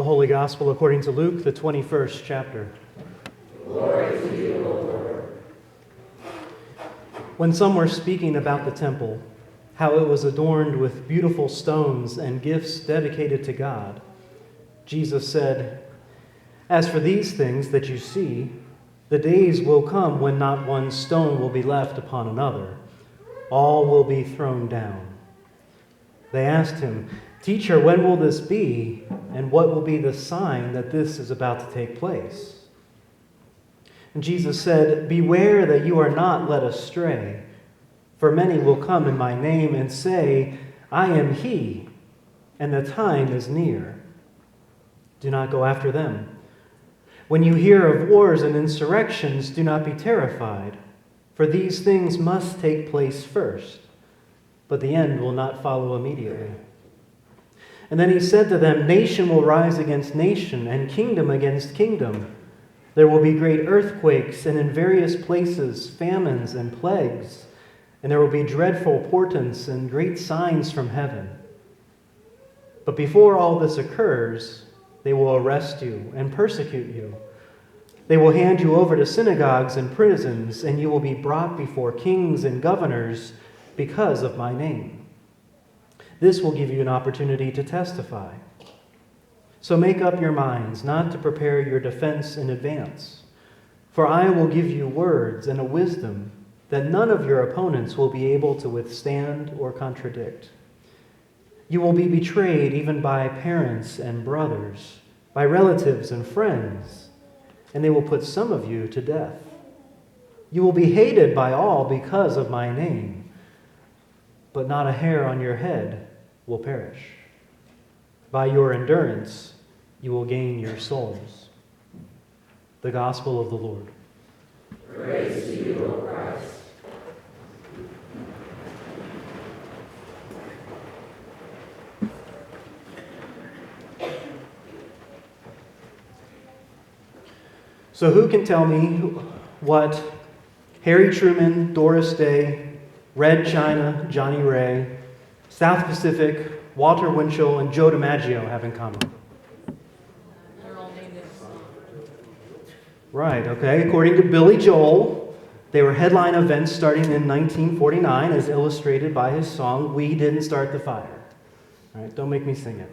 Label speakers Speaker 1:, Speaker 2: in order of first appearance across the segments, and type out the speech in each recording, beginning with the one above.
Speaker 1: The Holy Gospel according to Luke, the 21st chapter.
Speaker 2: Glory to you, O Lord.
Speaker 1: When some were speaking about the temple, how it was adorned with beautiful stones and gifts dedicated to God, Jesus said, "As for these things that you see, the days will come when not one stone will be left upon another. All will be thrown down." They asked him, "Teacher, when will this be? And what will be the sign that this is about to take place?" And Jesus said, "Beware that you are not led astray. For many will come in my name and say, 'I am he,' and the time is near. Do not go after them. When you hear of wars and insurrections, do not be terrified, for these things must take place first, but the end will not follow immediately." And then he said to them, "Nation will rise against nation, and kingdom against kingdom. There will be great earthquakes, and in various places famines and plagues, and there will be dreadful portents and great signs from heaven. But before all this occurs, they will arrest you and persecute you. They will hand you over to synagogues and prisons, and you will be brought before kings and governors because of my name. This will give you an opportunity to testify. So make up your minds not to prepare your defense in advance, for I will give you words and a wisdom that none of your opponents will be able to withstand or contradict. You will be betrayed even by parents and brothers, by relatives and friends, and they will put some of you to death. You will be hated by all because of my name, but not a hair on your head will perish. By your endurance, you will gain your souls." The Gospel of the Lord.
Speaker 2: Praise to you, O Christ.
Speaker 1: So who can tell me what Harry Truman, Doris Day, Red China, Johnny Ray, South Pacific, Walter Winchell, and Joe DiMaggio have in common?
Speaker 3: They're all named in a song.
Speaker 1: Right, okay. According to Billy Joel, they were headline events starting in 1949 as illustrated by his song, "We Didn't Start the Fire." All right, don't make me sing it.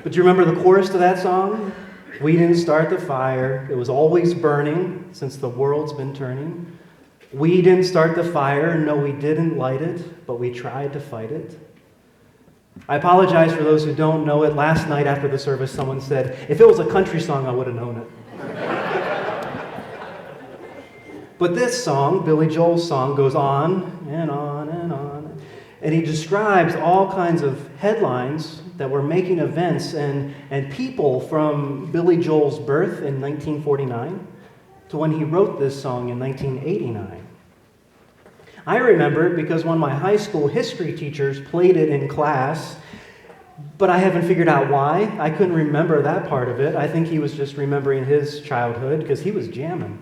Speaker 1: But do you remember the chorus to that song? "We didn't start the fire. It was always burning since the world's been turning. We didn't start the fire. No, we didn't light it, but we tried to fight it." I apologize for those who don't know it. Last night after the service, someone said, "If it was a country song, I would have known it." But this song, Billy Joel's song, goes on and on and on. And he describes all kinds of headlines that were making events and people from Billy Joel's birth in 1949 to when he wrote this song in 1989. I remember it because one of my high school history teachers played it in class, but I haven't figured out why. I couldn't remember that part of it. I think he was just remembering his childhood because he was jamming.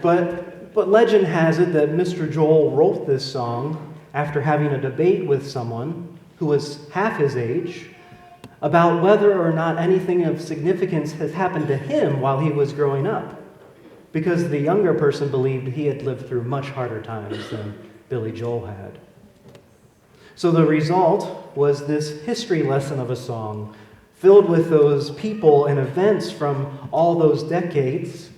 Speaker 1: But legend has it that Mr. Joel wrote this song after having a debate with someone who was half his age about whether or not anything of significance has happened to him while he was growing up, because the younger person believed he had lived through much harder times than Billy Joel had. So the result was this history lesson of a song filled with those people and events from all those decades,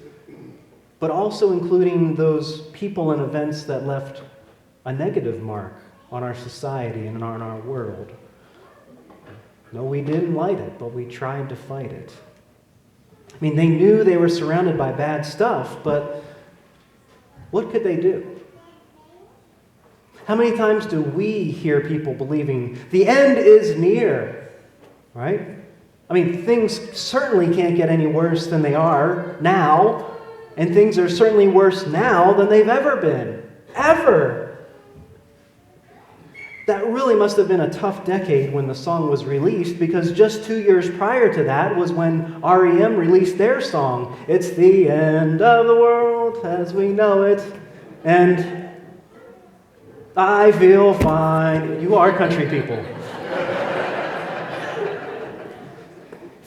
Speaker 1: but also including those people and events that left a negative mark on our society and on our world. No, we didn't light it, but we tried to fight it. I mean, they knew they were surrounded by bad stuff, but what could they do? How many times do we hear people believing the end is near, right? I mean, things certainly can't get any worse than they are now, and things are certainly worse now than they've ever been. Ever! That really must have been a tough decade when the song was released, because just 2 years prior to that was when REM released their song, "It's the End of the World as We Know It," and I feel fine. You are country people.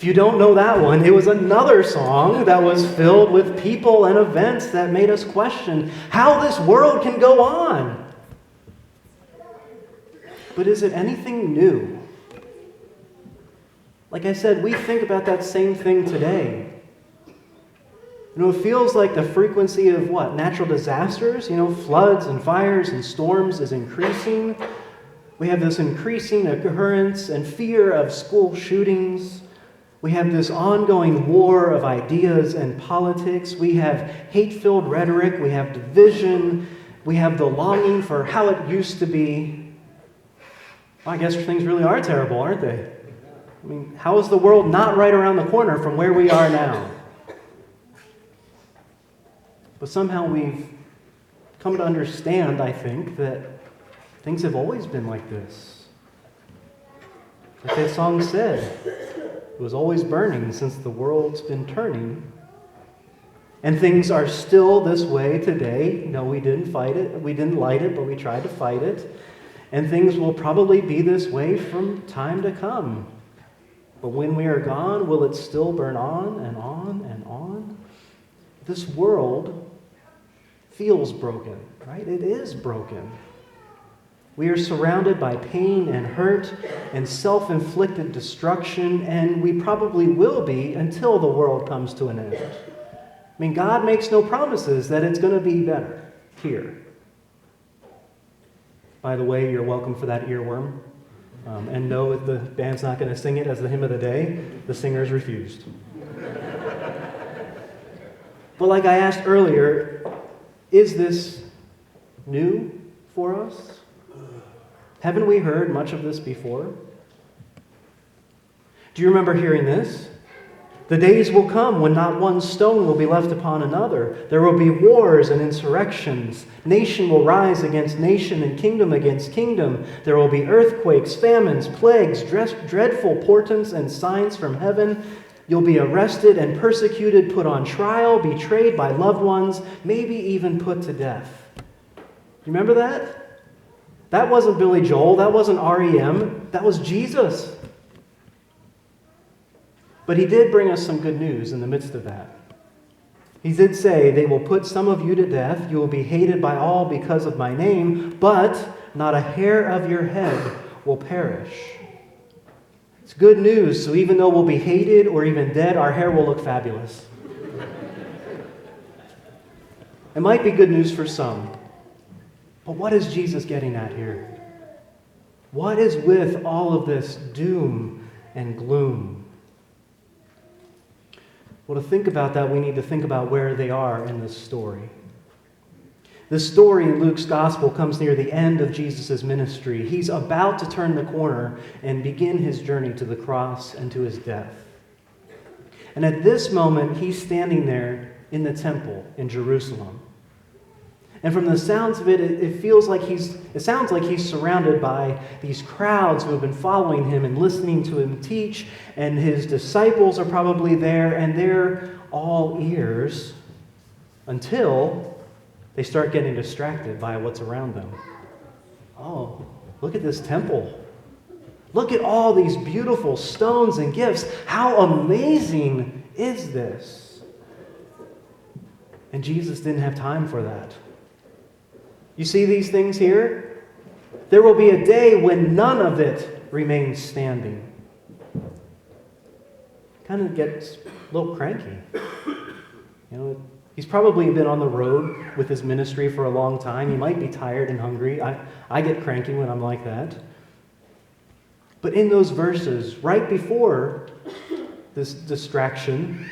Speaker 1: If you don't know that one, it was another song that was filled with people and events that made us question how this world can go on. But is it anything new? Like I said, we think about that same thing today. It feels like the frequency of what? Natural disasters, floods and fires and storms is increasing. We have this increasing occurrence and fear of school shootings. We have this ongoing war of ideas and politics. We have hate-filled rhetoric. We have division. We have the longing for how it used to be. Well, I guess things really are terrible, aren't they? How is the world not right around the corner from where we are now? But somehow we've come to understand, I think, that things have always been like this. Like that song said, it was always burning since the world's been turning. And things are still this way today. No, we didn't fight it. We didn't light it, but we tried to fight it. And things will probably be this way from time to come. But when we are gone, will it still burn on and on and on? This world feels broken, right? It is broken. We are surrounded by pain and hurt and self-inflicted destruction, and we probably will be until the world comes to an end. God makes no promises that it's going to be better here. By the way, you're welcome for that earworm. And no, the band's not going to sing it as the hymn of the day. The singers refused. But like I asked earlier, is this new for us? Haven't we heard much of this before? Do you remember hearing this? The days will come when not one stone will be left upon another. There will be wars and insurrections. Nation will rise against nation and kingdom against kingdom. There will be earthquakes, famines, plagues, dreadful portents and signs from heaven. You'll be arrested and persecuted, put on trial, betrayed by loved ones, maybe even put to death. You remember that? That wasn't Billy Joel. That wasn't REM. That was Jesus. But he did bring us some good news in the midst of that. He did say, they will put some of you to death. You will be hated by all because of my name, but not a hair of your head will perish. It's good news, so even though we'll be hated or even dead, our hair will look fabulous. It might be good news for some, but what is Jesus getting at here? What is with all of this doom and gloom? Well, to think about that, we need to think about where they are in this story. This story in Luke's gospel comes near the end of Jesus' ministry. He's about to turn the corner and begin his journey to the cross and to his death. And at this moment, he's standing there in the temple in Jerusalem. And from the sounds of it, it sounds like he's surrounded by these crowds who have been following him and listening to him teach, and his disciples are probably there, and they're all ears until they start getting distracted by what's around them. Oh, look at this temple. Look at all these beautiful stones and gifts. How amazing is this? And Jesus didn't have time for that. You see these things here? There will be a day when none of it remains standing. Kind of gets a little cranky. He's probably been on the road with his ministry for a long time. He might be tired and hungry. I get cranky when I'm like that. But in those verses, right before this distraction,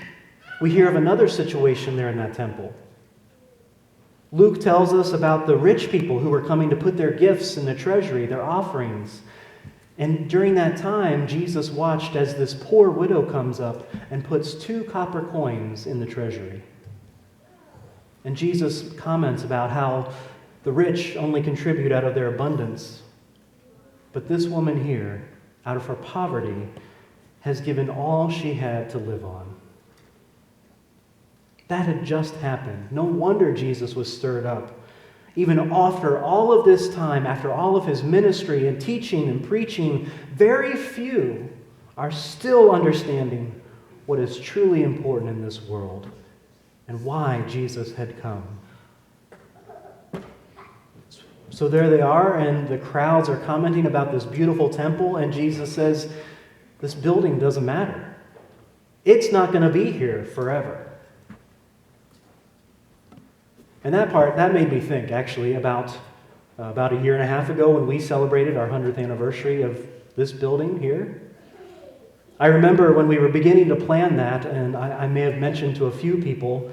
Speaker 1: we hear of another situation there in that temple. Luke tells us about the rich people who were coming to put their gifts in the treasury, their offerings. And during that time, Jesus watched as this poor widow comes up and puts 2 copper coins in the treasury. And Jesus comments about how the rich only contribute out of their abundance. But this woman here, out of her poverty, has given all she had to live on. That had just happened. No wonder Jesus was stirred up. Even after all of this time, after all of his ministry and teaching and preaching, very few are still understanding what is truly important in this world and why Jesus had come. So there they are, and the crowds are commenting about this beautiful temple, and Jesus says, this building doesn't matter. It's not going to be here forever. And that made me think, actually, about a year and a half ago when we celebrated our 100th anniversary of this building here. I remember when we were beginning to plan that, and I may have mentioned to a few people,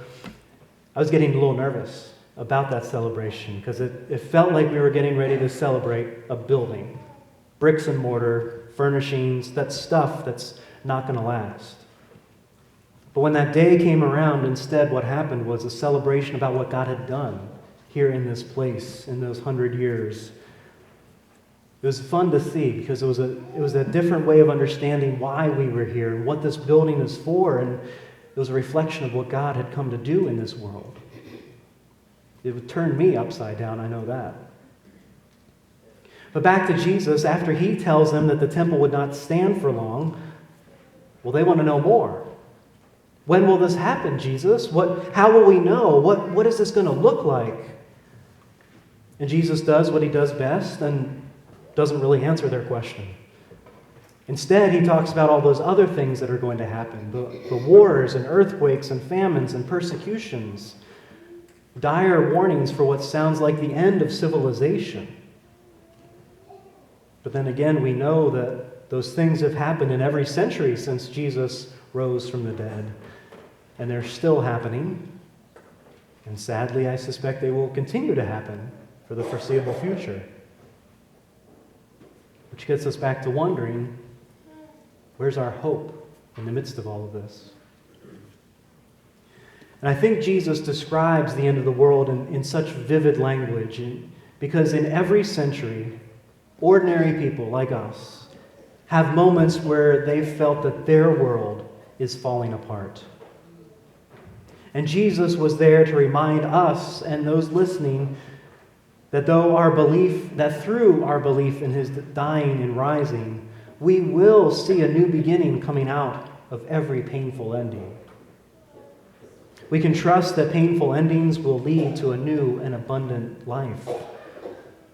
Speaker 1: I was getting a little nervous about that celebration because it felt like we were getting ready to celebrate a building. Bricks and mortar, furnishings, that stuff that's not going to last. But when that day came around, instead what happened was a celebration about what God had done here in this place in those 100 years. It was fun to see because it was a different way of understanding why we were here and what this building is for, and it was a reflection of what God had come to do in this world. It would turn me upside down, I know that. But back to Jesus, after he tells them that the temple would not stand for long, well, they want to know more. When will this happen, Jesus? How will we know? What is this going to look like? And Jesus does what he does best and doesn't really answer their question. Instead, he talks about all those other things that are going to happen, the wars and earthquakes and famines and persecutions, dire warnings for what sounds like the end of civilization. But then again, we know that those things have happened in every century since Jesus rose from the dead. And they're still happening. And sadly, I suspect they will continue to happen for the foreseeable future. Which gets us back to wondering, where's our hope in the midst of all of this? And I think Jesus describes the end of the world in such vivid language because in every century, ordinary people like us have moments where they've felt that their world is falling apart. And Jesus was there to remind us and those listening that through our belief in his dying and rising, we will see a new beginning coming out of every painful ending. We can trust that painful endings will lead to a new and abundant life.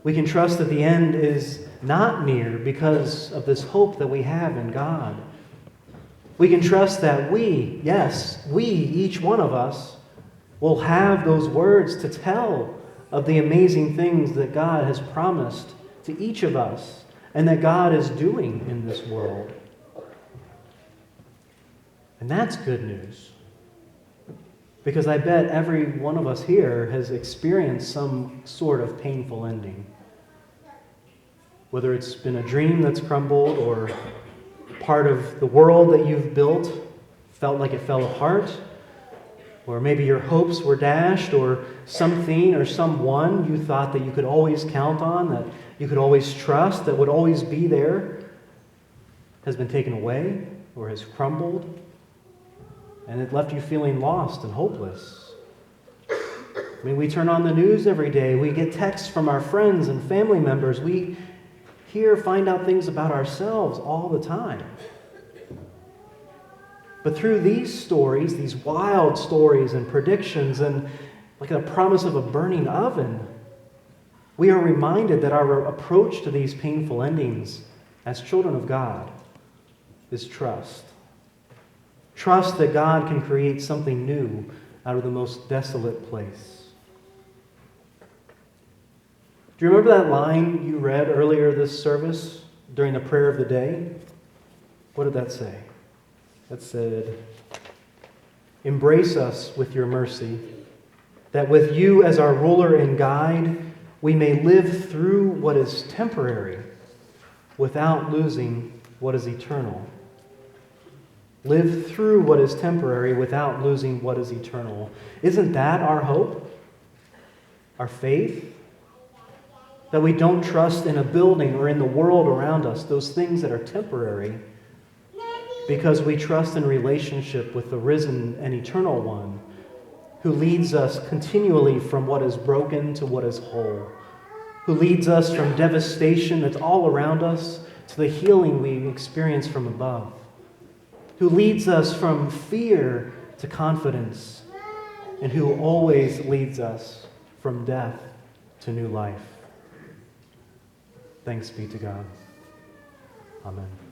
Speaker 1: We can trust that the end is not near because of this hope that we have in God. We can trust that we, each one of us, will have those words to tell of the amazing things that God has promised to each of us and that God is doing in this world. And that's good news. Because I bet every one of us here has experienced some sort of painful ending. Whether it's been a dream that's crumbled or part of the world that you've built felt like it fell apart, or maybe your hopes were dashed, or something or someone you thought that you could always count on, that you could always trust, that would always be there, has been taken away or has crumbled, and it left you feeling lost and hopeless. I mean, we turn on the news every day. We get texts from our friends and family members. We find out things about ourselves all the time. But through these stories, these wild stories and predictions, and like a promise of a burning oven, we are reminded that our approach to these painful endings as children of God is trust. Trust that God can create something new out of the most desolate place. Do you remember that line you read earlier this service during the prayer of the day? What did that say? That said, "Embrace us with your mercy, that with you as our ruler and guide, we may live through what is temporary without losing what is eternal." Live through what is temporary without losing what is eternal. Isn't that our hope? Our faith? That we don't trust in a building or in the world around us, those things that are temporary, because we trust in relationship with the risen and eternal one who leads us continually from what is broken to what is whole, who leads us from devastation that's all around us to the healing we experience from above. who leads us from fear to confidence, and who always leads us from death to new life. Thanks be to God. Amen.